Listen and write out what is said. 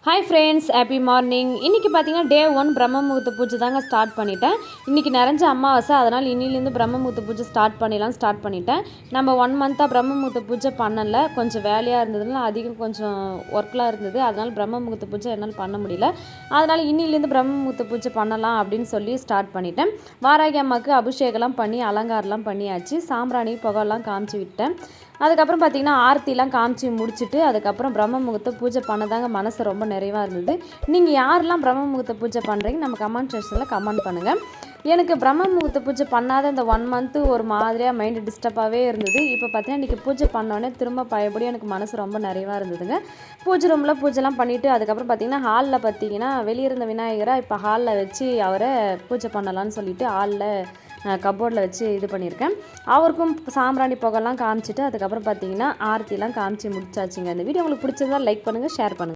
Hi friends, happy morning. இன்றைக்கி பார்த்தீங்கன்னா டே 1 பிரம்ம முகூர்த்த பூஜை தாங்க ஸ்டார்ட் பண்ணிட்டேன். இன்றைக்கி நிறைஞ்ச அமாவாசை, அதனால் இன்னிலேருந்து பிரம்ம முகூர்த்த பூஜை ஸ்டார்ட் பண்ணிட்டேன். நம்ம 1 மந்த்தாக பிரம்ம முகூர்த்த பூஜை பண்ணலை, கொஞ்சம் வேலையாக இருந்ததுனால அதிகம் கொஞ்சம் ஒர்க்லாம் இருந்தது. அதனால் பிரம்ம முகூர்த்த பூஜை என்னால் பண்ண முடியல. அதனால் இன்னிலேருந்து பிரம்ம முகூர்த்த பூஜை பண்ணலாம் அப்படின்னு சொல்லி ஸ்டார்ட் பண்ணிட்டேன். வாராகி அம்மாவுக்கு அபிஷேகம்லாம் பண்ணி அலங்காரம்லாம் பண்ணியாச்சு. சாம்பிராணி புகைலாம் காமிச்சு விட்டேன். அதுக்கப்புறம் பார்த்திங்கன்னா ஆர்த்திலாம் காமிச்சு முடிச்சுட்டு அதுக்கப்புறம் பிரம்ம முகூர்த்த பூஜை பண்ணதாங்க மனசு ரொம்ப நிறைவாக இருந்தது. நீங்கள் யாரெல்லாம் பிரம்ம முகூர்த்த பூஜை பண்ணுறீங்க நம்ம கமெண்ட் செக்ஷனில் கமெண்ட் பண்ணுங்கள். எனக்கு பிரம்ம முகூர்த்த பூஜை பண்ணாத இந்த 1 மந்த்து ஒரு மாதிரியாக மைண்டு டிஸ்டர்பாகவே இருந்தது. இப்போ பார்த்தீங்கன்னா இன்றைக்கி பூஜை பண்ணோடனே திரும்ப பழையபடி எனக்கு மனசு ரொம்ப நிறைவாக இருந்ததுங்க. பூஜை ரூமில் பூஜைலாம் பண்ணிவிட்டு அதுக்கப்புறம் பார்த்திங்கன்னா ஹாலில் பார்த்திங்கன்னா வெளியே இருந்த விநாயகரை இப்போ ஹாலில் வச்சு அவரை பூஜை பண்ணலான்னு சொல்லிவிட்டு ஹாலில் கப்போர்டில் வச்சு இது பண்ணியிருக்கேன். அவருக்கும் சாம்பிராணி புகைலாம் காமிச்சிட்டு அதுக்கப்புறம் பார்த்திங்கன்னா ஆரத்திலாம் காமிச்சு முடிச்சாச்சுங்க. இந்த வீடியோ உங்களுக்கு பிடிச்சிருந்தா லைக் பண்ணுங்கள், ஷேர் பண்ணுங்கள்.